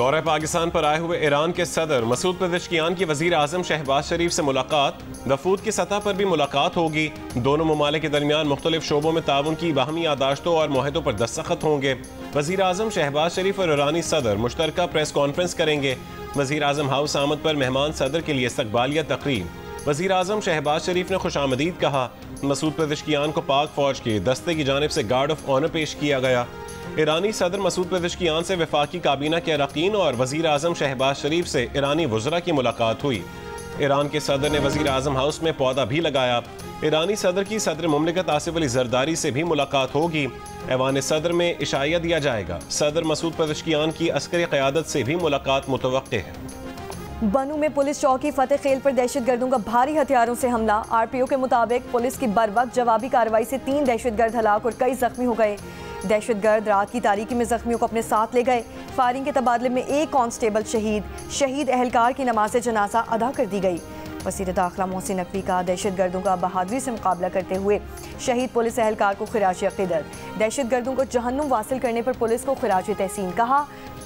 दौरे पाकिस्तान पर आए हुए ईरान के सदर मसूद पेज़ेश्कियान की वज़ीर आज़म शहबाज शरीफ से मुलाकात। वफूद की सतह पर भी मुलाकात होगी। दोनों ममालिक के दरमियान मुख्तलिफ शोबों में ताउन की बाहमी यादाश्तों और मुआहदों पर दस्तखत होंगे। वज़ीर आज़म शहबाज शरीफ और ईरानी सदर मुश्तरका प्रेस कॉन्फ्रेंस करेंगे। वज़ीर आज़म हाउस आमद पर मेहमान सदर के लिए इस्तकबालिया तकरीब। वज़ीर आज़म शहबाज शरीफ ने खुशामदीद कहा। मसूद पेज़ेश्कियान को पाक फौज के दस्ते की जानिब से गार्ड ऑफ ऑनर पेश किया गया। ईरानी सदर मसूद पेज़ेश्कियान से वफाकी काबीना के अरकान और वज़ीर आज़म शहबाज शरीफ से ईरानी वज़रा की मुलाकात हुई। ईरान के सदर ने वज़ीर आज़म हाउस में पौधा भी लगाया। ईरानी सदर की सदर मुमलिकत आसिफ अली जरदारी से भी मुलाकात होगी। ऐवान सदर में इशाइया दिया जाएगा। सदर मसूद पेज़ेश्कियान की अस्करी क़यादत से भी मुलाकात मुतवक्के है। बनू में पुलिस चौकी फतेह खेल पर दहशतगर्दों का भारी हथियारों से हमला। आरपीओ के मुताबिक पुलिस की बरवक्त जवाबी कार्रवाई से 3 दहशतगर्द हलाक और कई जख्मी हो गए। दहशतगर्द रात की तारीकी में जख्मियों को अपने साथ ले गए। फायरिंग के तबादले में एक कांस्टेबल शहीद अहलकार की नमाज जनाजा अदा कर दी गई। वज़ीर दाखिला मोहसिन नकवी का दहशतगर्दों का बहादुरी से मुकाबला करते हुए शहीद पुलिस अहलकार को खिराज अक़ीदत। दहशतगर्दों को जहन्नुम वासिल करने पर पुलिस को खिराज तहसीन कहा।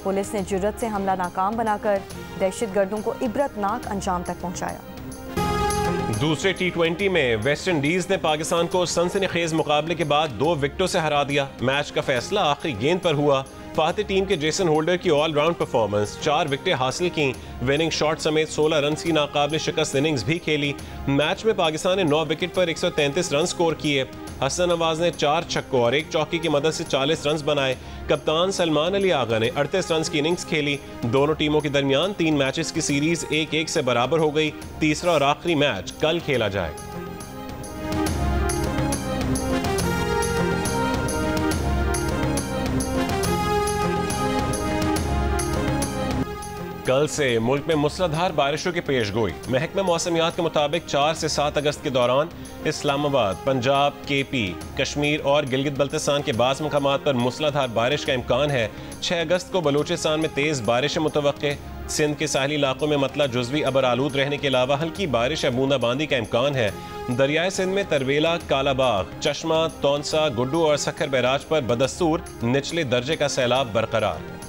पुलिस ने जुर्रत से हमला नाकाम बनाकर दहशतगर्दों को इबरतनाक अंजाम तक पहुंचाया। दूसरे T20 में वेस्ट इंडीज ने पाकिस्तान को सनसनीखेज मुकाबले के बाद 2 विकेटों से हरा दिया। मैच का फैसला आखिरी गेंद पर हुआ। फातिह टीम के जेसन होल्डर की ऑल राउंड परफॉर्मेंस, 4 विकेटें हासिल की। विनिंग शॉट समेत 16 रन की नाकाबिल शिकस्त इनिंग्स भी खेली। मैच में पाकिस्तान ने 9 विकेट पर 133 रन स्कोर किए। हसन नवाज ने 4 छक्कों और 1 चौकी की मदद से 40 रन बनाए। कप्तान सलमान अली आगा ने 38 रन की इनिंग्स खेली। दोनों टीमों के दरमियान 3 मैचेस की सीरीज 1-1 से बराबर हो गई। तीसरा और आखिरी मैच कल खेला जाएगा। कल से मुल्क में मूसलाधार बारिशों की पेशगोई। महकमा मौसमियात के मुताबिक 4 से 7 अगस्त के दौरान इस्लामाबाद, पंजाब, KP, कश्मीर और गिलगित बल्तिस्तान के बाज़ मकामात पर मूसलाधार बारिश का इम्कान है। 6 अगस्त को बलूचिस्तान में तेज़ बारिशें मुतवक्के। सिंध के साहली इलाकों में मतला जुज़वी अबर आलूद रहने के अलावा हल्की बारिश या बूंदाबांदी का इम्कान है। दरियाए सिंध में तरवेला, कालाबाग, चश्मा, तौनसा, गुड्डू और सखर बैराज पर बदस्तूर निचले दर्जे का सैलाब बरकरार है।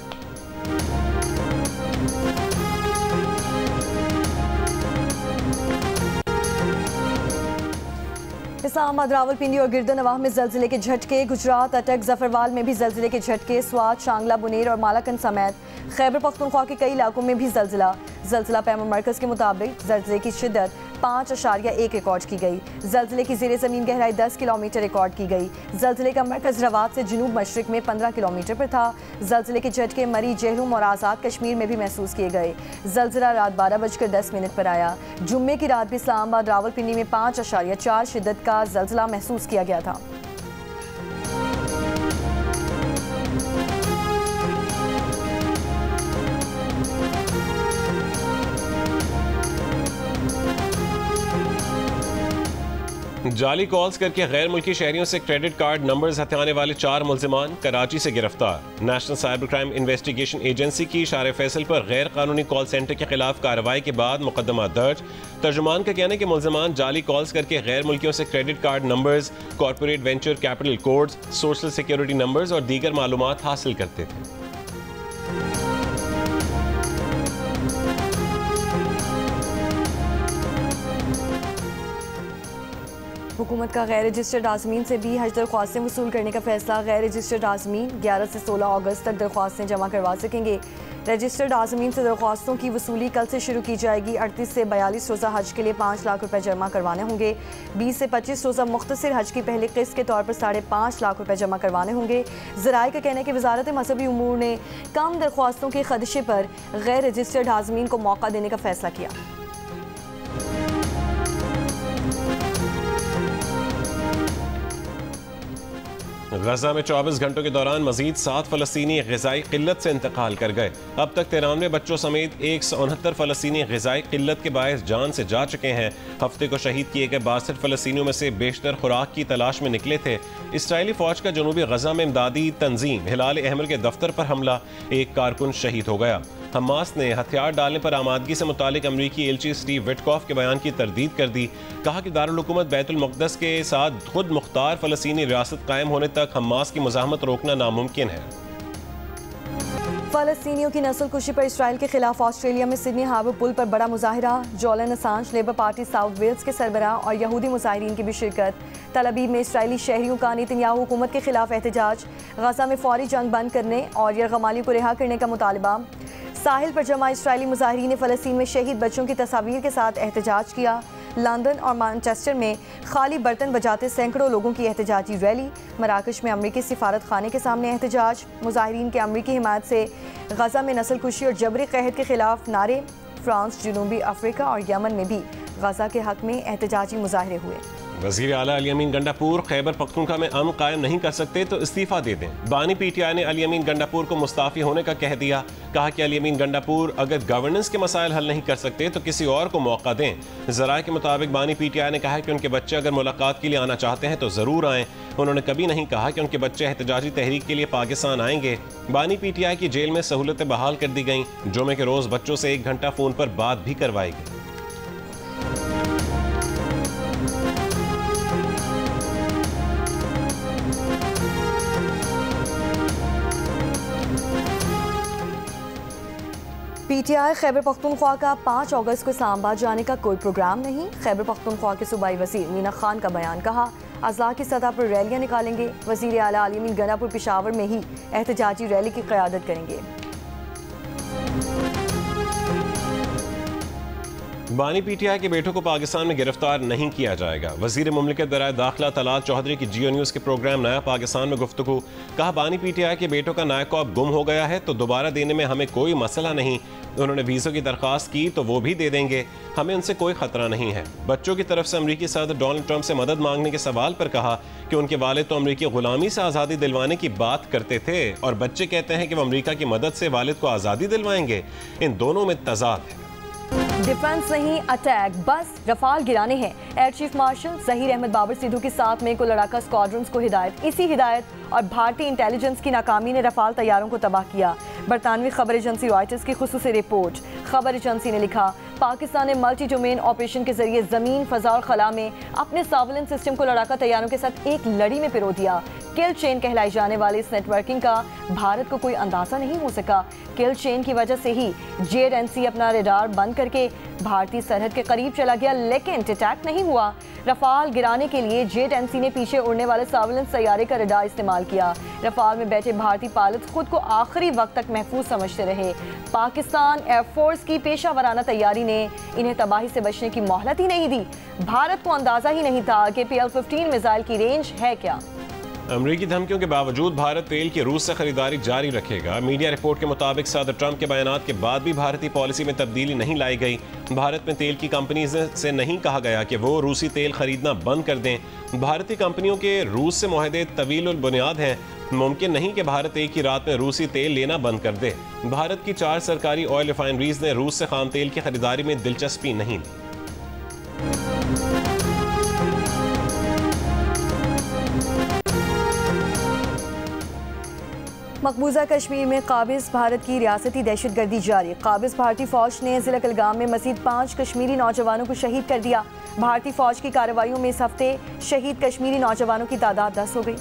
इस्लामाबाद, रावलपिंडी और गिरदनवाह में जलजिले के झटके। गुजरात, अटक, जफरवाल में भी जलजिले के झटके। स्वात, शांगला, बुनेर और मालाकंद समेत खैबर पख्तूनख्वा के कई इलाकों में भी जलजिला पैमा मरकज़ के मुताबिक जलजिले की शिद्दत 5.1 रिकॉर्ड की गई। जलजिले की ज़ेरे ज़मीन गहराई 10 किलोमीटर रिकॉर्ड की गई। जलजिले का मरकज़ रवात से जनूब मशरिक में 15 किलोमीटर पर था। जलजिले के झटके मरी, जहरुम और आज़ाद कश्मीर में भी महसूस किए गए। जलजिला रात 12:10 पर आया। जुम्मे की रात भी इस्लामाबाद, रावलपिंडी में 5.4 शिद्दत का जलजिला महसूस किया गया था। जाली कॉल्स करके गैर मुल्की शहरियों से क्रेडिट कार्ड नंबर्स हथियाने वाले 4 मुल्जिमान कराची से गिरफ्तार। National cyber crime investigation agency की शार फैसल पर गैर कानूनी कॉल सेंटर के खिलाफ कार्रवाई के बाद मुकदमा दर्ज। तर्जुमान का कहना है कि मुल्जिमान जाली कॉल्स करके गैर मुल्कियों से credit card numbers, corporate venture capital codes, social security numbers और दीगर मालूमात हासिल करते थे। हुकूमत का गैर रजिस्टर्ड आज़मीन से भी हज दरख्वास्तें वसूल करने का फैसला। गैर रजिस्टर्ड आज़मीन 11 से 16 अगस्त तक दरख्वास्तें जमा करवा सकेंगे। रजिस्टर्ड आज़मीन से दरख्वास्तों की वसूली कल से शुरू की जाएगी। 38 से 42 रोज़ा हज के लिए 5 लाख रुपए जमा करवाने होंगे। 20 से 25 रोज़ा मुख्तसर हज की पहली किस्त के तौर पर 5.5 लाख रुपए जमा करवाने होंगे। ज़राए का कहना है कि वजारत मजहबी उमूर ने कम दरख्वास्तों के खदशे पर गैर रजिस्टर्ड आज़मीन को मौका देने का फैसला किया। गजा में 24 घंटों के दौरान मजीद 7 फ़लस्तीनी ग़िज़ाई क़िल्लत से इंतकाल कर गए। अब तक 93 बच्चों समेत 169 फ़लस्तीनी ग़िज़ाई क़िल्लत के बायस जान से जा चुके हैं। हफ्ते को शहीद किए गए 62 फ़लस्तीनियों में से बेशतर खुराक की तलाश में निकले थे। इसराइली फ़ौज का जनूबी गजा में इमदादी तंजीम हिलाल अहमर के दफ्तर पर हमला, एक कारकुन शहीद हो गया। हमास ने हथियार डालने पर आमादगी से मुतालिक अमरीकी एलची स्टीव विटकॉफ के बयान की तरदीद कर दी। कहा कि दारुल हुकूमत बैतुल मुक़द्दस के साथ खुद मुख्तार फ़लस्तीनी रियासत कायम होने तक हमास की मुज़ाहमत रोकना नामुमकिन है। फ़लस्तीनियों की नस्ल कुशी पर इसराइल के खिलाफ ऑस्ट्रेलिया में सिडनी हार्बर पुल पर बड़ा मुजाहरा। Julian Assange, Labour Party South Wales के सरबराह और यहूदी मुजाहिरीन की भी शिरकत। तल अवीव में इसराइली शहरियों का नेतन्याहू हुकूमत के खिलाफ एहतजाज। गजा में फौरी जंग बंद करने और यरगमाली को रिहा करने का मुतालबा। साहिल पर जमा इसराइली मुजाहिरीन ने फ़लस्तीन में शहीद बच्चों की तस्वीर के साथ एहतजाज किया। लंदन और मैनचेस्टर में खाली बर्तन बजाते सैकड़ों लोगों की एहतजाजी रैली। मराकश में अमरीकी सिफारत खाने के सामने एहतजाज। मुजाहिरीन के अमरीकी हिमायत से गजा में नस्ल कुशी और जबरी कहत के खिलाफ नारे। फ्रांस, जनूबी अफ्रीका और यमन में भी गजा के हक में एहतजाजी मुजाहरे हुए। वज़ीर आला अली अमीन गंडापुर, खैबर पख्तूनख्वा में अमन कायम नहीं कर सकते तो इस्तीफ़ा दे दें। बानी PTI ने अली अमीन गंडापुर को मुस्ताफ़ी होने का कह दिया। कहा कि अली अमीन गंडापुर अगर गवर्नेंस के मसाइल हल नहीं कर सकते तो किसी और को मौका दें। ज़राए के मुताबिक बानी PTI ने कहा कि उनके बच्चे अगर मुलाकात के लिए आना चाहते हैं तो ज़रूर आएँ। उन्होंने कभी नहीं कहा कि उनके बच्चे एहतजाजी तहरीक के लिए पाकिस्तान आएंगे। बानी PTI की जेल में सहूलतें बहाल कर दी गईं। जुमे के रोज़ बच्चों से 1 घंटा फ़ोन पर बात भी करवाई गई। PTI खैबर पख्तूनख्वा का 5 अगस्त को इस्लामाबाद जाने का कोई प्रोग्राम नहीं। खैबर पख्तूनख्वा के सूबाई वज़ीर मीना खान का बयान। कहा अज़ला की सतह पर रैलियां निकालेंगे। वज़ीर आला अली अमीन गंडापुर पेशावर में ही एहतजाजी रैली की क़यादत करेंगे। बानी PTI के बेटों को पाकिस्तान में गिरफ्तार नहीं किया जाएगा। वज़ीर मुमलिकत बराए दाखिला तलाल चौधरी की जियो न्यूज़ के प्रोग्राम नया पाकिस्तान में गुफ्तगू। कहा बानी PTI के बेटों का नायब गुम हो गया है तो दोबारा देने में हमें कोई मसला नहीं। उन्होंने वीज़ों की दरख्वास्त की तो वो भी दे देंगे, हमें उनसे कोई ख़तरा नहीं है। बच्चों की तरफ से अमरीकी सदर डोनाल्ड ट्रंप से मदद मांगने के सवाल पर कहा कि उनके वालिद तो अमरीकी ग़ुलामी से आज़ादी दिलवाने की बात करते थे और बच्चे कहते हैं कि वो अमरीका की मदद से वालिद को आज़ादी दिलवाएंगे। इन दोनों में तज़ाद है। डिफेंस नहीं अटैक, बस रफाल गिराने हैं। Air chief marshal Zaheer Ahmed Babar Sidhu की 7 मई को लड़ाका स्क्वाड्रंस को हिदायत। इसी हिदायत और भारतीय इंटेलिजेंस की नाकामी ने रफाल तैयारों को तबाह किया। बरतानवी खबर एजेंसी रॉयटर्स की खुसूसी रिपोर्ट। खबर एजेंसी ने लिखा पाकिस्तान ने मल्टी डोमेन ऑपरेशन के जरिए जमीन, फजा और खला में अपने सर्विलेंस सिस्टम को लड़ाका तैयारों के साथ एक लड़ी में पिरो दिया। किल चेन कहलाई जाने वाली इस नेटवर्किंग का भारत को कोई अंदाजा नहीं हो सका। किल चेन की वजह से ही JNC अपना रडार बंद करके भारतीय सरहद के करीब चला गया, लेकिन अटैक नहीं हुआ। रफाल गिराने के लिए JNC ने पीछे उड़ने वाले सर्विलेंस तैयारे का रडार इस्तेमाल किया। रफाल में बैठे भारतीय पायलट खुद को आखिरी वक्त तक महफूज समझते रहे। पाकिस्तान एयरफोर्स की पेशा वराना तैयारी ने इन्हें तबाही से बचने की मोहलत ही नहीं दी। भारत को अंदाजा ही नहीं था कि PL-15 मिसाइल की रेंज है क्या। अमरीकी धमकियों के बावजूद भारत तेल की रूस से खरीदारी जारी रखेगा। मीडिया रिपोर्ट के मुताबिक सदर ट्रंप के बयानात के बाद भी भारतीय पॉलिसी में तब्दीली नहीं लाई गई। भारत में तेल की कंपनीज से नहीं कहा गया कि वो रूसी तेल खरीदना बंद कर दें। भारतीय कंपनियों के रूस से मुआहदे तवील बुनियाद हैं। मुमकिन नहीं कि भारत एक ही रात में रूसी तेल लेना बंद कर दे। भारत की 4 सरकारी ऑयल रिफाइनरीज ने रूस से खाम तेल की खरीदारी में दिलचस्पी नहीं ली। मकबूजा कश्मीर में काबिज भारत की रियासती दहशतगर्दी जारी। काबिज भारतीय फौज ने जिला कुलगाम में मजीद 5 कश्मीरी नौजवानों को शहीद कर दिया। भारतीय फौज की कार्रवाइयों में इस हफ्ते शहीद कश्मीरी नौजवानों की तादाद 10 हो गई।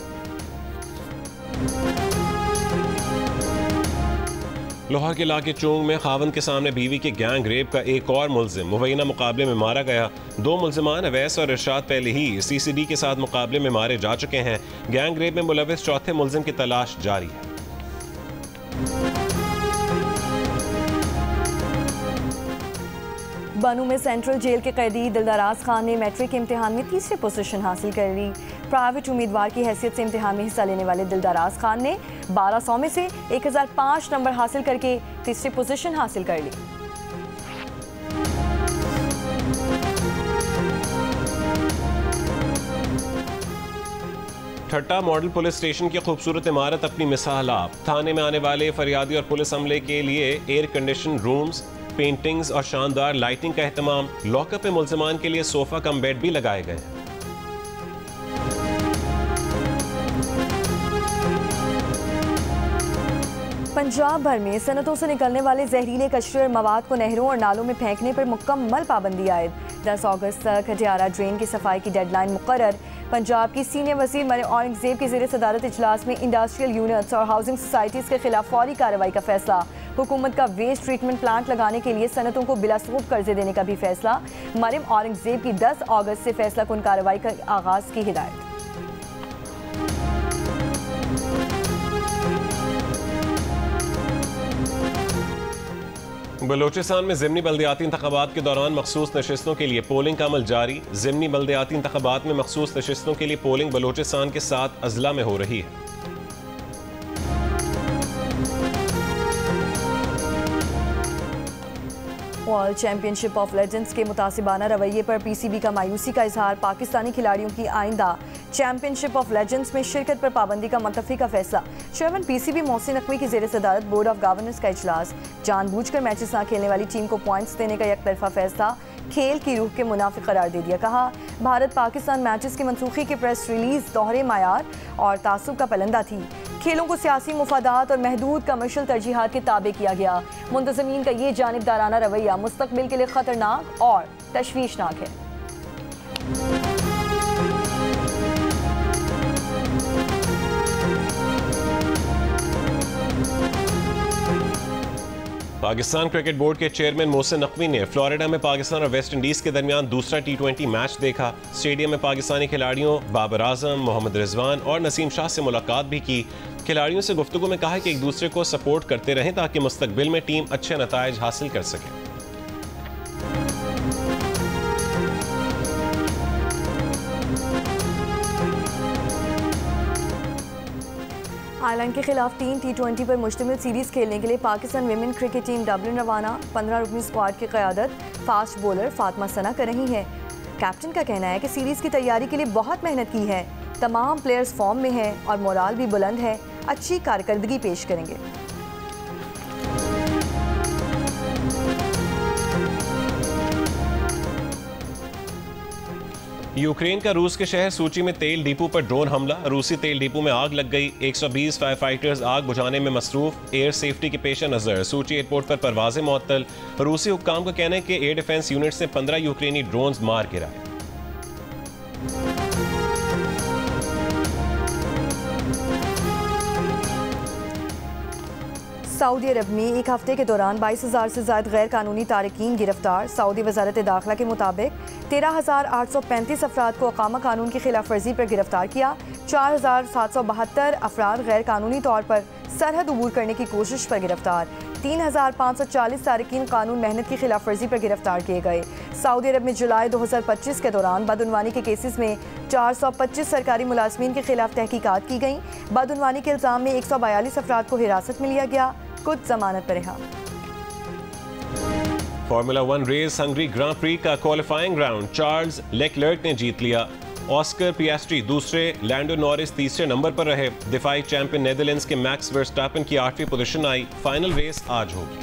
लोहार के इलाके चोंग में खावन के सामने बीवी के गैंग रेप का एक और मुलजिम मुबैना मुकाबले में मारा गया। 2 मुलजिमान अवैस और इरशाद पहले ही CCD के साथ मुकाबले में मारे जा चुके हैं। गैंग रेप में मुलविस चौथे मुलजिम की तलाश जारी है। बनू में सेंट्रल जेल के कैदी दिलदराज खान ने मैट्रिक के इम्तिहान में 3री पोजीशन हासिल कर ली। प्राइवेट उम्मीदवार की हैसियत से इम्तिहान में हिस्सा लेने वाले दिलदराज खान ने 1200 में से 1005 नंबर हासिल करके 3री पोजीशन हासिल कर ली। ठट्टा मॉडल पुलिस स्टेशन की खूबसूरत इमारत अपनी मिसाल आप। थाने में आने वाले फरियादी और पुलिस अमले के लिए एयर कंडीशन रूम्स, पेंटिंग्स और शानदार लाइटिंग का एहतमाम। लॉकअप में मुल्जिमान के लिए सोफा कम बेड भी लगाए गए। पंजाब भर में सनतों से निकलने वाले जहरीले कचरे और मवाद को नहरों और नालों में फेंकने पर मुकम्मल पाबंदी आयद। 10 अगस्त तक हटियारा ड्रेन की सफाई की डेडलाइन मुकर्रर। पंजाब की सीनियर वज़ीर मरियम औरंगज़ेब की ज़ेर सदारत इजलास में इंडस्ट्रियल यूनिट्स और हाउसिंग सोसाइटीज़ के खिलाफ फौरी कार्रवाई का फैसला। हुकूमत का वेस्ट ट्रीटमेंट प्लांट लगाने के लिए सनतों को बिला सूद कर्जे देने का भी फैसला। मरियम औरंगज़ेब की 10 अगस्त से फैसला कुन कार्रवाई का आगाज़ की हिदायत। बलोचिस्तान में ज़िमनी बल्दियाती इंतख़ाबात के दौरान मखसूस नशिस्तों के लिए पोलिंग का अमल जारी। ज़िमनी बल्दियाती इंतख़ाबात में मखसूस नशिस्तों के लिए पोलिंग बलोचिस्तान के 7 अजला में हो रही है। वर्ल्ड चैंपियनशिप ऑफ लेजेंड्स के मुतासिबाना रवैये पर पीसीबी का मायूसी का इजहार। पाकिस्तानी खिलाड़ियों की आइंदा चैंपियनशिप ऑफ लेजेंड्स में शिरकत पर पाबंदी का मुतफ़ी का फैसला। चेयरमैन पीसीबी मोहसिन नकवी की ज़ेर सदारत बोर्ड ऑफ गवर्नेंस का इजलास। जानबूझकर मैचेस न खेलने वाली टीम को पॉइंट्स देने का यकतरफा फैसला खेल की रूह के मुनाफिक करार दे दिया। कहा, भारत पाकिस्तान मैचेस की मनसूखी की प्रेस रिलीज दोहरे मायार और तासुब का पलंदा थी। खेलों को सियासी मुफादात और महदूद कमर्शियल तरजीहात के ताबे किया गया। मुंतज़मीन का ये जानिबदाराना रवैया मुस्तकबिल के लिए खतरनाक और तशवीशनाक है। पाकिस्तान क्रिकेट बोर्ड के चेयरमैन मोहसिन नकवी ने फ्लोरिडा में पाकिस्तान और वेस्ट इंडीज के दरमियान दूसरा T20 मैच देखा। स्टेडियम में पाकिस्तानी खिलाड़ियों बाबर आजम, मोहम्मद रिजवान और नसीम शाह से मुलाकात भी की। खिलाड़ियों से गुफ्तगू में कहा कि एक दूसरे को सपोर्ट करते रहें ताकि मुस्तकबिल में टीम अच्छे नताइज हासिल कर सके। आयरलैंड के खिलाफ 3 T20 पर मुश्तमिल सीरीज खेलने के लिए Pakistan women cricket team Dublin रवाना। 15 रुकनी स्क्वाड की क़यादत फास्ट बॉलर फातिमा सना कर रही हैं। कैप्टन का कहना है कि सीरीज की तैयारी के लिए बहुत मेहनत की है। तमाम प्लेयर्स फॉर्म में हैं और मोराल भी बुलंद है। अच्छी कारकर्दगी पेश करेंगे। यूक्रेन का रूस के शहर सूची में तेल डिपो पर ड्रोन हमला। रूसी तेल डिपो में आग लग गई। 120 फायर फाइटर्स आग बुझाने में मसरूफ। एयर सेफ्टी के पेश नज़र सूची एयरपोर्ट पर परवाजें मुअत्तल। रूसी हुक्काम का कहना है कि एयर डिफेंस यूनिट्स ने 15 यूक्रेनी ड्रोन्स मार गिराए। सऊदी अरब में एक हफ्ते के दौरान 22,000 से ज़ायद गैर कानूनी तारकीन गिरफ्तार। सऊदी वजारत दाखिला के मुताबिक 13,835 अफराद को अकामा कानून की खिलाफ वर्जी पर गिरफ्तार किया। 4,772 अफराद गैर कानूनी तौर पर सरहद अबूर करने की कोशिश पर गिरफ्तार। 3,540 तारकीन कानून मेहनत की खिलाफ वर्जी पर गिरफ्तार किए गए। सऊदी अरब में जुलाई 2025 के दौरान बदउनवानी के केसेस में 425 सरकारी मुलाजमीन के खिलाफ तहकीकात की गई। बदउनवानी के इल्ज़ाम में 142 अफराद को हिरासत में लिया गया, कुछ जमानत पर रिहा। फार्मूला 1 रेस हंगरी ग्रां प्री का क्वालिफाइंग राउंड चार्ल्स लेक्लर्क ने जीत लिया। ऑस्कर पियास्ट्री दूसरे, लैंडो नॉरिस तीसरे नंबर पर रहे। दिफाई चैंपियन नेदरलैंड्स के मैक्स वर्स्टैपन की 8वीं पोजीशन आई। फाइनल रेस आज होगी।